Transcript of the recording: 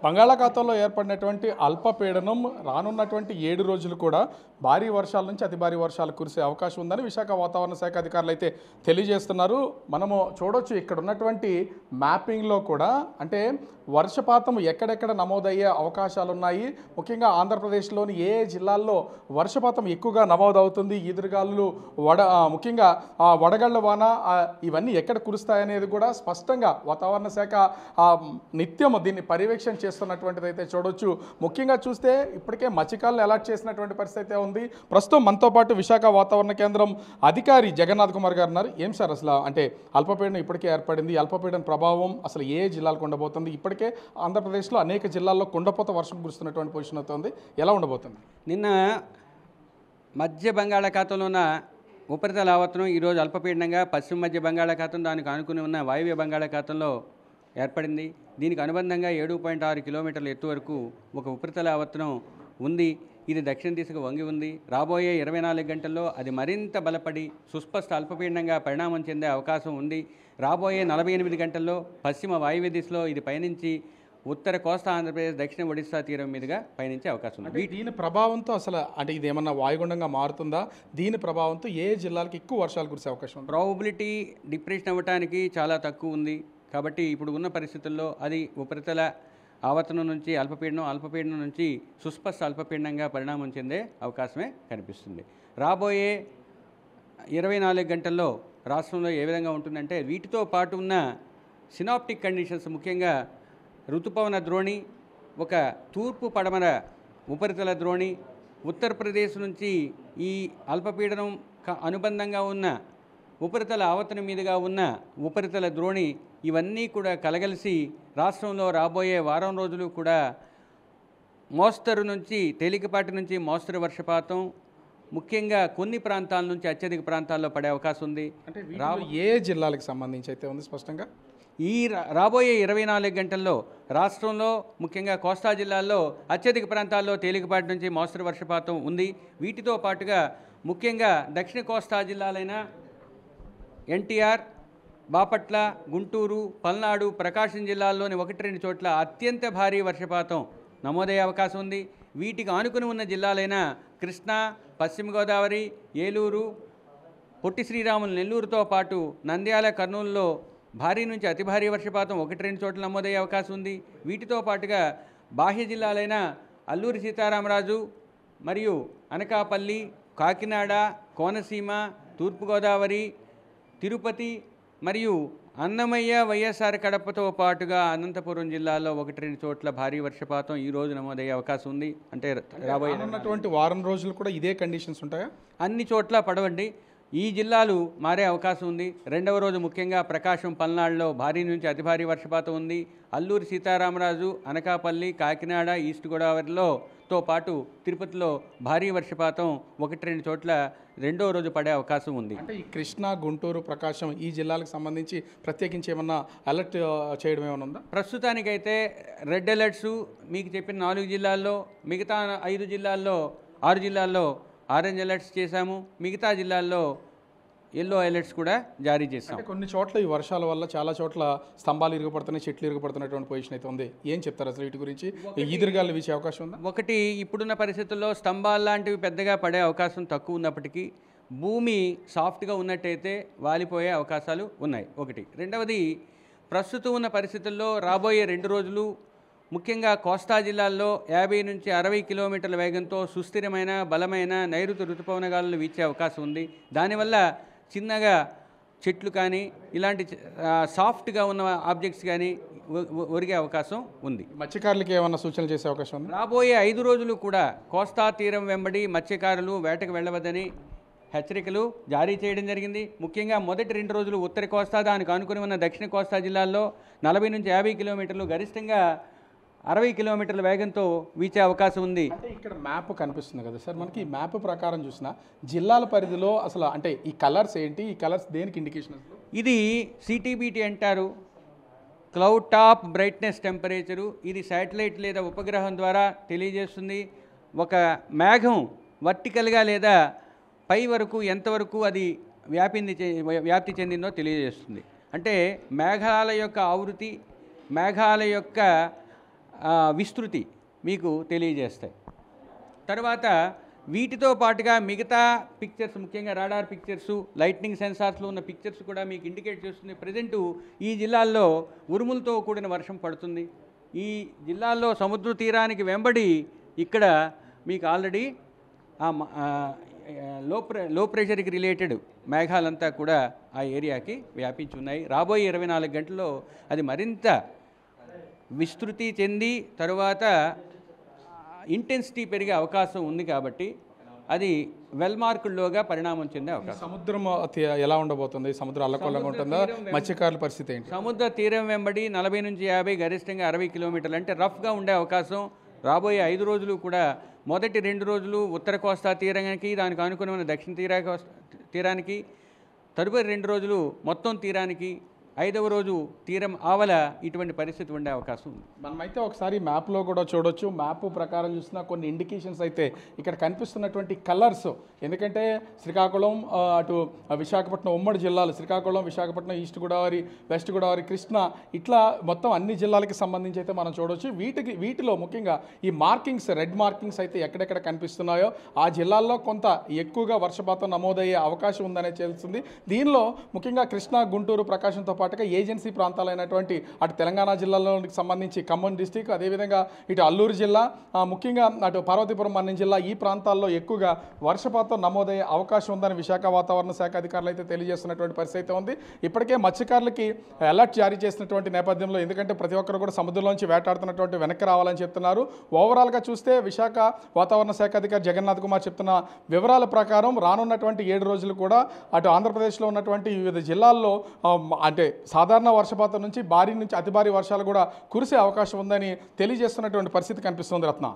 బంగాళాఖాతంలో ఏర్పడినటువంటి అల్పపీడనం రానున్నటువంటి 7 రోజులు కూడా భారీ వర్షాల నుంచి అతి భారీ వర్షాలు కురిసే అవకాశం ఉందని విశాఖ వాతావరణ శాఖ అధికారులు అయితే తెలియజేస్తున్నారు. మనము చూడొచ్చు ఇక్కడ ఉన్నటువంటి మ్యాపింగ్లో కూడా అంటే వర్షపాతం ఎక్కడెక్కడ నమోదయ్యే అవకాశాలు ఉన్నాయి, ముఖ్యంగా ఆంధ్రప్రదేశ్లోని ఏ జిల్లాల్లో వర్షపాతం ఎక్కువగా నమోదవుతుంది, ఈదురుగాలు ముఖ్యంగా వడగళ్ల వాన ఇవన్నీ ఎక్కడ కురుస్తాయనేది కూడా స్పష్టంగా వాతావరణ శాఖ నిత్యం దీన్ని పర్యవేక్షణ చేస్తున్నటువంటిది అయితే చూడొచ్చు. ముఖ్యంగా చూస్తే ఇప్పటికే మత్స్యకారులను అలర్ట్ చేసినటువంటి పరిస్థితి అయితే ఉంది. ప్రస్తుతం మనతో పాటు విశాఖ వాతావరణ కేంద్రం అధికారి జగన్నాథ్ కుమార్ గారు ఉన్నారు. ఏం సార్ అసలు అంటే అల్పపీడనం ఇప్పటికే ఏర్పడింది, అల్పపీడన ప్రభావం అసలు ఏ జిల్లాలకు ఉండబోతుంది? ఇప్పటికే ఆంధ్రప్రదేశ్లో అనేక జిల్లాల్లో కుండపోత వర్షం కురుస్తున్నటువంటి పొజిషన్ అవుతుంది, ఎలా ఉండబోతుంది? నిన్న మధ్య బంగాళాఖాతంలో ఉన్న ఉపరితల ఆవర్తనం ఈరోజు అల్పపీడనంగా పశ్చిమ మధ్య బంగాళాఖాతం దానికి ఆనుకుని ఉన్న వాయువ్య బంగాళాఖాతంలో ఏర్పడింది. దీనికి అనుబంధంగా 7.6 కిలోమీటర్ల ఎత్తు వరకు ఒక ఉపరితల ఆవర్తనం ఉంది. ఇది దక్షిణ దిశగా వంగి ఉంది. రాబోయే 24 గంటల్లో అది మరింత బలపడి సుస్పష్ట అల్పపీడనంగా పరిణామం చెందే అవకాశం ఉంది. రాబోయే 48 గంటల్లో పశ్చిమ వాయువ్య దిశలో ఇది పయనించి ఉత్తర కోస్తా ఆంధ్రప్రదేశ్, దక్షిణ ఒడిశా తీరం మీదుగా పయనించే అవకాశం ఉంది. దీని ప్రభావంతో అసలు అంటే ఇది ఏమన్నా వాయుగుండంగా మారుతుందా? దీని ప్రభావంతో ఏ జిల్లాలకు ఎక్కువ వర్షాలు కురిసే అవకాశం ఉంది? ప్రాబబిలిటీ డిప్రెషన్ అవ్వడానికి చాలా తక్కువ ఉంది. కాబట్టి ఇప్పుడు ఉన్న పరిస్థితుల్లో అది ఉపరితల ఆవర్తనం నుంచి అల్పపీడనం నుంచి సుస్పష్ట అల్పపీడనంగా పరిణామం చెందే అవకాశమే కనిపిస్తుంది. రాబోయే 24 గంటల్లో రాష్ట్రంలో ఏ విధంగా ఉంటుందంటే వీటితో పాటు ఉన్న సినాప్టిక్ కండిషన్స్, ముఖ్యంగా ఋతుపవన ద్రోణి, ఒక తూర్పు పడమర ఉపరితల ద్రోణి, ఉత్తరప్రదేశ్ నుంచి ఈ అల్పపీడనం అనుబంధంగా ఉన్న ఉపరితల ఆవర్తనం మీదుగా ఉన్న ఉపరితల ద్రోణి, ఇవన్నీ కూడా కలగలిసి రాష్ట్రంలో రాబోయే వారం రోజులు కూడా మోస్తరు నుంచి తేలికపాటి నుంచి మోస్తరు వర్షపాతం, ముఖ్యంగా కొన్ని ప్రాంతాల నుంచి అత్యధిక ప్రాంతాల్లో పడే అవకాశం ఉంది. అంటే ఏ జిల్లాలకు సంబంధించి అయితే ఉంది స్పష్టంగా ఈ రాబోయే 24 గంటల్లో రాష్ట్రంలో ముఖ్యంగా కోస్తా జిల్లాల్లో అత్యధిక ప్రాంతాల్లో తేలికపాటి నుంచి మోస్తరు వర్షపాతం ఉంది. వీటితో పాటుగా ముఖ్యంగా దక్షిణ కోస్తా జిల్లాలైన ఎన్టీఆర్, బాపట్ల, గుంటూరు, పల్నాడు, ప్రకాశం జిల్లాల్లోని 1-2 చోట్ల అత్యంత భారీ వర్షపాతం నమోదయ్యే అవకాశం ఉంది. వీటికి ఆనుకుని ఉన్న జిల్లాలైన కృష్ణా, పశ్చిమ గోదావరి, ఏలూరు, పొట్టి శ్రీరాములు, నెల్లూరుతో పాటు నంద్యాల, కర్నూలులో భారీ నుంచి అతి భారీ వర్షపాతం 1-2 చోట్ల నమోదయ్యే అవకాశం ఉంది. వీటితో పాటుగా బాహ్య జిల్లాలైన అల్లూరి సీతారామరాజు మరియు అనకాపల్లి, కాకినాడ, కోనసీమ, తూర్పుగోదావరి, తిరుపతి మరియు అన్నమయ్య, వైఎస్ఆర్ కడపతో పాటుగా అనంతపురం జిల్లాలో 1-2 చోట్ల భారీ వర్షపాతం ఈ రోజు నమోదయ్యే అవకాశం ఉంది. అంటే రాబోయేటువంటి వారం రోజులు కూడా ఇదే కండిషన్స్ ఉంటాయా? అన్ని చోట్ల పడవండి. ఈ జిల్లాలు మారే అవకాశం ఉంది. రెండవ రోజు ముఖ్యంగా ప్రకాశం, పల్నాడులో భారీ నుంచి అతి భారీ వర్షపాతం ఉంది. అల్లూరి సీతారామరాజు, అనకాపల్లి, కాకినాడ, ఈస్ట్ గోదావరిలో తో పాటు తిరుపతిలో భారీ వర్షపాతం 1-2 చోట్ల రెండో రోజు పడే అవకాశం ఉంది. అంటే ఈ కృష్ణా, గుంటూరు, ప్రకాశం ఈ జిల్లాలకు సంబంధించి ప్రత్యేకించి ఏమన్నా అలర్ట్ చేయడం ఏమైనా ఉందా? ప్రస్తుతానికైతే రెడ్ అలర్ట్స్ మీకు చెప్పిన 4 జిల్లాల్లో, మిగతా 5 జిల్లాల్లో 6 జిల్లాల్లో ఆరెంజ్ అలర్ట్స్ చేశాము. మిగతా జిల్లాల్లో ఎల్లో అలర్ట్స్ కూడా జారీ చేశాం. కొన్ని చోట్ల ఈ వర్షాల వల్ల చాలా చోట్ల స్తంభాలు ఇరుగుపడుతున్నాయి, చెట్లు ఇరుగుపడుతున్నటువంటి పొజిషన్ అయితే ఉంది. ఏం చెప్తారు అసలు వీటి గురించి? ఈదురుగాలు వీచే అవకాశం ఉందా? ఒకటి, ఇప్పుడున్న పరిస్థితుల్లో స్తంభాలు లాంటివి పెద్దగా పడే అవకాశం తక్కువ ఉన్నప్పటికీ భూమి సాఫ్ట్గా ఉన్నట్టయితే వాలిపోయే అవకాశాలు ఉన్నాయి. ఒకటి. రెండవది, ప్రస్తుతం ఉన్న పరిస్థితుల్లో రాబోయే 2 రోజులు ముఖ్యంగా కోస్తా జిల్లాల్లో 50 నుంచి 60 కిలోమీటర్ల వేగంతో సుస్థిరమైన బలమైన నైరుతి ఋతుపవన గాలులు వీచే అవకాశం ఉంది. దానివల్ల చిన్నగా చెట్లు కానీ ఇలాంటి సాఫ్ట్గా ఉన్న ఆబ్జెక్ట్స్ కానీ ఒరిగే అవకాశం ఉంది. మత్స్యకారులకి ఏమైనా సూచనలు చేసే అవకాశం ఉంది? రాబోయే 5 రోజులు కూడా కోస్తా తీరం వెంబడి మత్స్యకారులు వేటకు వెళ్ళవద్దని హెచ్చరికలు జారీ చేయడం జరిగింది. ముఖ్యంగా మొదటి 2 రోజులు ఉత్తర కోస్తా, దానికి ఆనుకుని ఉన్న దక్షిణ కోస్తా జిల్లాల్లో 40 నుంచి 50 కిలోమీటర్లు, గరిష్టంగా 60 కిలోమీటర్ల వేగంతో వీచే అవకాశం ఉంది. అంటే ఇక్కడ మ్యాప్ కనిపిస్తుంది కదా సార్, మనకి ఈ మ్యాప్ ప్రకారం చూసిన జిల్లాల పరిధిలో అసలు అంటే ఈ కలర్స్ ఏంటి, ఈ కలర్స్ దేనికి ఇండికేషన్? ఇది CTBT అంటారు, క్లౌడ్ టాప్ బ్రైట్నెస్ టెంపరేచరు. ఇది శాటిలైట్ లేదా ఉపగ్రహం ద్వారా తెలియజేస్తుంది. ఒక మేఘం వర్టికల్గా లేదా పై వరకు ఎంతవరకు అది వ్యాప్తి చెందిందో తెలియజేస్తుంది. అంటే మేఘాల యొక్క ఆవృతి, మేఘాల యొక్క విస్తృతి మీకు తెలియజేస్తాయి. తర్వాత వీటితో పాటుగా మిగతా పిక్చర్స్, ముఖ్యంగా రాడార్ పిక్చర్స్, లైట్నింగ్ సెన్సార్స్లో ఉన్న పిక్చర్స్ కూడా మీకు ఇండికేట్ చేస్తుంది. ప్రజెంటు ఈ జిల్లాల్లో ఉరుములతో కూడిన వర్షం పడుతుంది. ఈ జిల్లాల్లో సముద్ర తీరానికి వెంబడి ఇక్కడ మీకు ఆల్రెడీ లో ప్రెషర్కి రిలేటెడ్ మేఘాలంతా కూడా ఆ ఏరియాకి వ్యాపించి ఉన్నాయి. రాబోయే 24 గంటల్లో అది మరింత విస్తృతి చెంది తరువాత ఇంటెన్సిటీ పెరిగే అవకాశం ఉంది. కాబట్టి అది వెల్ మార్కుల్లోగా పరిణామం చెందే అవకాశం. సముద్రం ఎలా ఉండబోతుంది? సముద్రం అల్లకొల్లంగా ఉంటుందా? మత్స్యకారుల పరిస్థితి ఏంటి? సముద్ర తీరం వెంబడి 40 నుంచి 50, గరిష్టంగా 60 కిలోమీటర్లు అంటే రఫ్గా ఉండే అవకాశం రాబోయే 5 రోజులు కూడా. మొదటి 2 రోజులు ఉత్తర కోస్తా తీరానికి, దానికి అనుగుణమైన దక్షిణ తీరానికి, తదుపరి 2 రోజులు మొత్తం తీరానికి, 5వ రోజు తీరం ఆవల ఇటువంటి పరిస్థితి ఉండే అవకాశం ఉంది. మనమైతే ఒకసారి మ్యాప్లో కూడా చూడొచ్చు. మ్యాప్ ప్రకారం చూసినా కొన్ని ఇండికేషన్స్ అయితే ఇక్కడ కనిపిస్తున్నటువంటి కలర్స్, ఎందుకంటే శ్రీకాకుళం, అటు విశాఖపట్నం ఉమ్మడి జిల్లాలు, శ్రీకాకుళం, విశాఖపట్నం, ఈస్ట్ గోదావరి, వెస్ట్ గోదావరి, కృష్ణా, ఇట్లా మొత్తం అన్ని జిల్లాలకి సంబంధించి అయితే మనం చూడొచ్చు. వీటిలో ముఖ్యంగా ఈ మార్కింగ్స్, రెడ్ మార్కింగ్స్ అయితే ఎక్కడెక్కడ కనిపిస్తున్నాయో ఆ జిల్లాల్లో కొంత ఎక్కువగా వర్షపాతం నమోదయ్యే అవకాశం ఉందనే తెలుస్తుంది. దీనిలో ముఖ్యంగా కృష్ణా, గుంటూరు, ప్రకాశంతో పాటుగా ఏజెన్సీ ప్రాంతాలైనటువంటి అటు తెలంగాణ జిల్లాలోకి సంబంధించి ఖమ్మం డిస్టిక్, అదేవిధంగా ఇటు అల్లూరు జిల్లా, ముఖ్యంగా అటు పార్వతీపురం మన్యం జిల్లా, ఈ ప్రాంతాల్లో ఎక్కువగా వర్షపాతం నమోదయ్యే అవకాశం ఉందని విశాఖ వాతావరణ శాఖ అధికారులు అయితే తెలియజేస్తున్నటువంటి పరిస్థితి ఉంది. ఇప్పటికే మత్స్యకారులకి అలర్ట్ జారీ చేసినటువంటి నేపథ్యంలో, ఎందుకంటే ప్రతి ఒక్కరు కూడా సముద్రంలోంచి వేటాడుతున్నటువంటి వెనక్కి రావాలని చెప్తున్నారు. ఓవరాల్గా చూస్తే విశాఖ వాతావరణ శాఖ అధికారి జగన్నాథ్ కుమార్ చెప్తున్న వివరాల ప్రకారం రానున్నటువంటి 7 రోజులు కూడా అటు ఆంధ్రప్రదేశ్లో ఉన్నటువంటి వివిధ జిల్లాల్లో అంటే సాధారణ వర్షపాతం నుంచి భారీ నుంచి అతి భారీ వర్షాలు కూడా కురిసే అవకాశం ఉందని తెలియజేస్తున్నటువంటి పరిస్థితి కనిపిస్తుంది. రత్న.